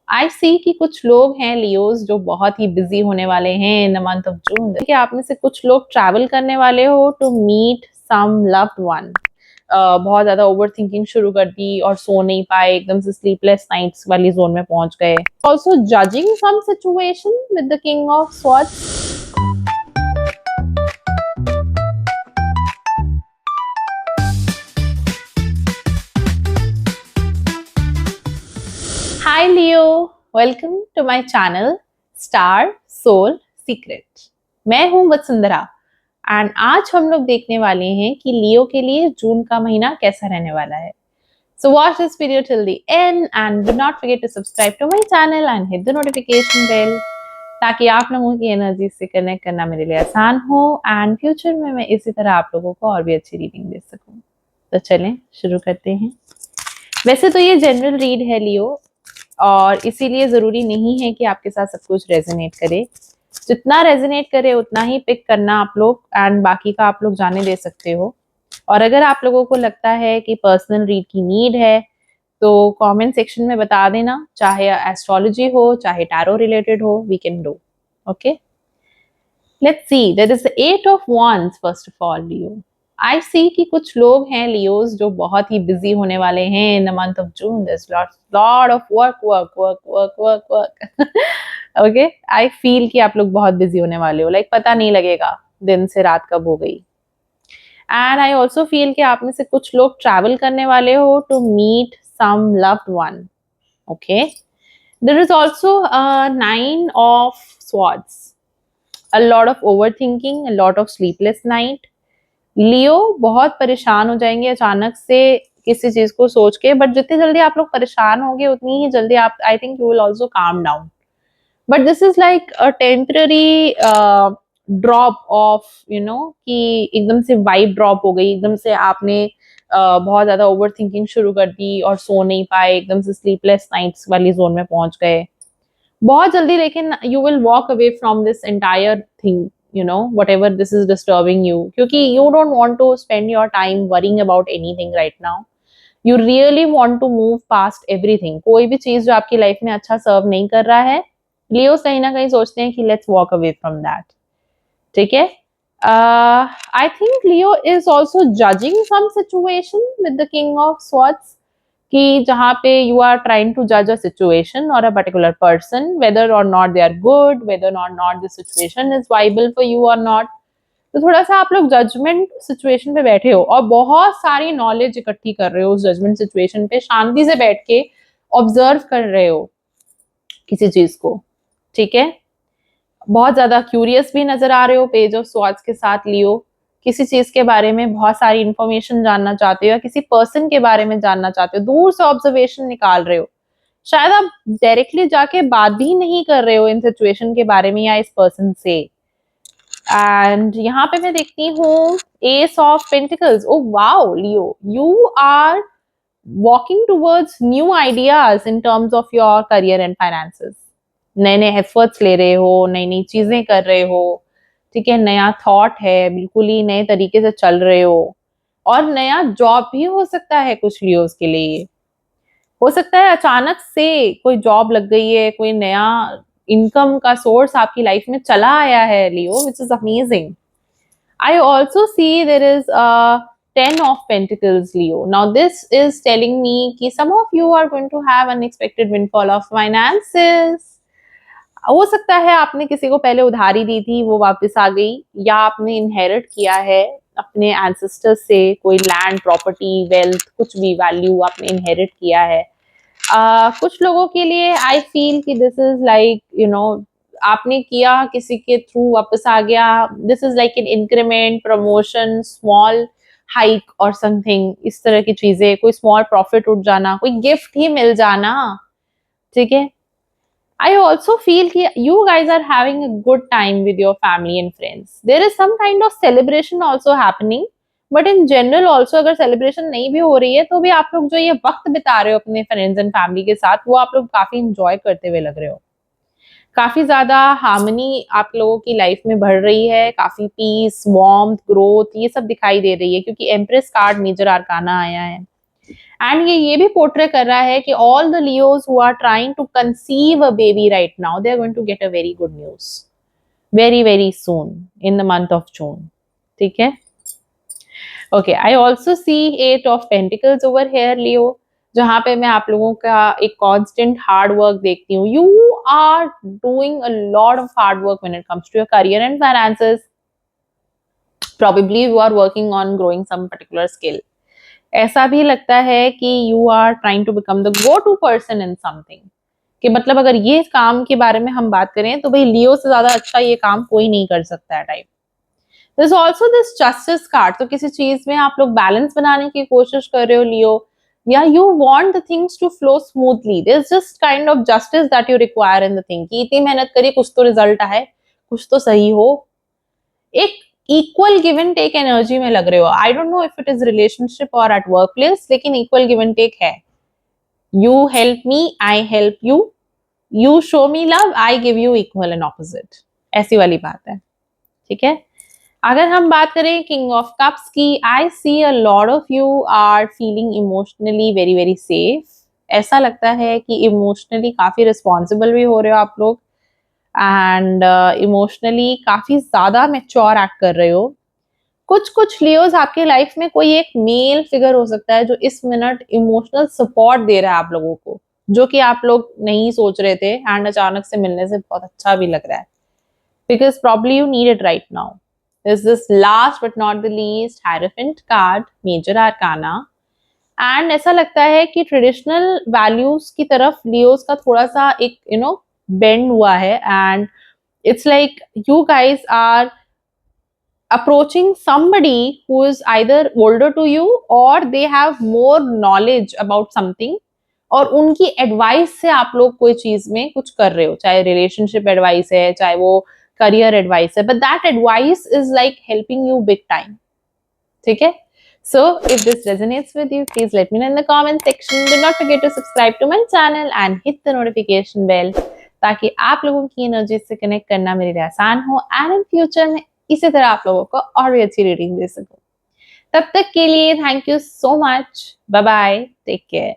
आई see कि कुछ लोग हैं लियोज जो बहुत ही बिजी होने वाले हैं इन द मंथ ऑफ जून। कि आप में से कुछ लोग ट्रैवल करने वाले हो to meet some loved one. बहुत ज्यादा ओवर थिंकिंग शुरू कर दी और सो नहीं पाए, एकदम से स्लीपलेस नाइट्स वाली जोन में पहुंच गए। Also judging some situation with the king of swords. Hi Leo, welcome to my channel star soul secret. मैं हूं वसुंधरा एंड आज हम लोग देखने वाले हैं कि लियो के लिए जून का महीना कैसा रहने वाला है। So watch this video till the end and do not forget to subscribe to my channel and hit the notification bell, ताकि आप लोगों की एनर्जी से कनेक्ट करना मेरे लिए आसान हो एंड फ्यूचर में मैं इसी तरह आप लोगों को और भी अच्छी रीडिंग दे सकूं। तो चलें शुरू करते हैं। वैसे तो ये जनरल रीड है लियो, और इसीलिए जरूरी नहीं है कि आपके साथ सब कुछ रेजोनेट करे। जितना रेजोनेट करे उतना ही पिक करना आप लोग, एंड बाकी का आप लोग जाने दे सकते हो। और अगर आप लोगों को लगता है कि पर्सनल रीड की नीड है तो कमेंट सेक्शन में बता देना, चाहे एस्ट्रोलॉजी हो चाहे टैरो रिलेटेड हो, we can do. Okay, let's see. That is the 8 of wands first of all Leo. I see कि कुछ लोग हैं लियोज जो बहुत ही बिजी होने वाले हैं इन the month of June. This lot of work work work work work work. Okay, I feel कि आप लोग बहुत बिजी होने वाले हो, लाइक पता नहीं लगेगा दिन से रात कब हो गई। एंड आई ऑल्सो फील कि आप में से कुछ लोग ट्रैवल करने वाले हो to meet some loved one. Okay, there is also 9 of swords, a lot of overthinking, a lot of sleepless night। लियो बहुत परेशान हो जाएंगे अचानक से किसी चीज को सोच के, बट जितनी जल्दी आप लोग परेशान होंगे उतनी ही जल्दी आप, I think you will also calm down. But this is like a temporary drop of कि एकदम से वाइब ड्रॉप हो गई, एकदम से आपने बहुत ज्यादा ओवर थिंकिंग शुरू कर दी और सो नहीं पाए, एकदम से स्लीपलेस नाइट्स वाली जोन में पहुंच गए बहुत जल्दी। लेकिन you will walk away from this entire thing, whatever this is disturbing you, क्योंकि you don't want to spend your time worrying about anything right now। you really want to move past everything। कोई भी चीज जो आपकी life में अच्छा सर्व नहीं कर रहा है, लियोस कहीं ना कहीं सोचते हैं कि let's walk away from that. ठीक है, I think Leo is also judging some situation with the king of swords, कि जहाँ पे यू आर ट्राइंग टू जज a situation or a particular person, whether or not they are good, whether or not the situation is viable for you or not. तो थोड़ा सा आप लोग judgement situation पे बैठे हो और बहुत सारी नॉलेज इकट्ठी कर रहे हो उस जजमेंट सिचुएशन पे, शांति से बैठ के ऑब्जर्व कर रहे हो किसी चीज को। ठीक है, बहुत ज्यादा क्यूरियस भी नजर आ रहे हो पेज ऑफ स्वॉर्ड्स के साथ लियो। किसी चीज के बारे में बहुत सारी इंफॉर्मेशन जानना चाहते हो या किसी पर्सन के बारे में जानना चाहते हो, दूर से ऑब्जर्वेशन निकाल रहे हो। शायद आप डायरेक्टली जाके बात भी नहीं कर रहे हो इन सिचुएशन के बारे में या इस पर्सन से। एंड यहाँ पे मैं देखती हूँ ace of pentacles. Oh wow Leo, you are walking towards new ideas in terms of your career and finances. नए नए एफर्ट्स ले रहे हो, नई नई चीजें कर रहे हो। ठीक है, नया थॉट है, बिल्कुल ही नए तरीके से चल रहे हो। और नया जॉब भी हो सकता है कुछ लियोस के लिए। हो सकता है अचानक से कोई जॉब लग गई है, कोई नया इनकम का सोर्स आपकी लाइफ में चला आया है Leo, which is amazing. I also see there is a 10 of Pentacles, Leo. Now this is telling me कि some of you are going to have unexpected windfall of finances। हो सकता है आपने किसी को पहले उधारी दी थी, वो वापस आ गई, या आपने इनहेरिट किया है अपने एंसेस्टर्स से कोई लैंड, प्रॉपर्टी, वेल्थ, कुछ भी वैल्यू आपने इनहेरिट किया है। कुछ लोगों के लिए आई फील कि दिस इज लाइक आपने किया किसी के थ्रू वापस आ गया। This is like an increment, promotion, small hike और समथिंग, इस तरह की चीजें, कोई स्मॉल प्रॉफिट उठ जाना, कोई गिफ्ट ही मिल जाना। ठीक है, I also feel that you guys are having a good time with your family and friends. There is some kind of celebration also happening, but in general also अगर celebration नहीं भी हो रही है तो भी आप लोग जो ये वक्त बिता रहे हो अपने friends and family के साथ, वो आप लोग काफी enjoy करते हुए लग रहे हो। काफी ज्यादा हार्मनी आप लोगों की लाइफ में बढ़ रही है, काफी पीस, वार्मथ, ग्रोथ, ये सब दिखाई दे रही है, क्योंकि एम्प्रेस कार्ड मेजर आर्काना आया है। एंड ये भी पोर्ट्रे कर रहा है कि all the Leos who are trying to conceive a baby right now, they are going to get a very good news very very soon in the month of June. ठीक है. Okay, I also see 8 of pentacles over here Leo, जहां पे मैं आप लोगों का एक constant hard work देखती हूँ. You are doing a lot of hard work when it comes to your career and finances. Probably you are working on growing some particular skill. ऐसा भी लगता है कि you are trying to become the go-to person in something. कि मतलब अगर ये काम के बारे में हम बात करें तो भाई लियो से ज्यादा अच्छा ये काम कोई नहीं कर सकता है type. There's also this justice card. तो किसी चीज में आप लोग बैलेंस बनाने की कोशिश कर रहे हो लियो, या you want the things to flow smoothly. There's just kind of justice that you require in the thing. कि इतनी मेहनत करिए, कुछ तो रिजल्ट है, कुछ तो सही हो. एक equal give and take energy में लग रहे हो. I don't know if it is relationship और एट वर्क प्लेस, लेकिन इक्वल गिव एंड टेक है. You help me, I help you, you show me love, I give you equal and opposite. ऐसी वाली बात है. ठीक है. अगर हम बात करें किंग ऑफ कप्स की, I see a lot of you are feeling emotionally very very safe. ऐसा लगता है कि इमोशनली काफी रिस्पॉन्सिबल भी हो रहे हो आप लोग, एंड इमोशनली काफी ज्यादा मेच्योर एक्ट कर रहे हो. कुछ कुछ लियोज आपके लाइफ में कोई एक मेल फिगर हो सकता है जो इस मिनट इमोशनल सपोर्ट दे रहा है आप लोगों को, जो कि आप लोग नहीं सोच रहे थे, एंड अचानक से मिलने से बहुत अच्छा भी लग रहा है. Because probably you need it right now. Is this last but not the least hierophant card, major arcana. And ऐसा लगता है कि ट्रेडिशनल वैल्यूज की तरफ लियोज का थोड़ा सा एक बेंड हुआ है, and it's like you guys are approaching somebody who is either older to you or they have more knowledge about something, और उनकी एडवाइस से आप लोग कोई चीज में कुछ कर रहे हो, चाहे रिलेशनशिप एडवाइस है, चाहे वो करियर एडवाइस है, but that advice is like helping you big time. ठीक है. So if this resonates with you, please let me know in the comment section. Do not forget to subscribe to my channel and hit the notification bell, ताकि आप लोगों की energy से connect करना मेरे लिए आसान हो, एंड इन फ्यूचर में इसी तरह आप लोगों को और भी अच्छी रीडिंग दे सकूं. तब तक के लिए thank you so much. Bye bye. Take care.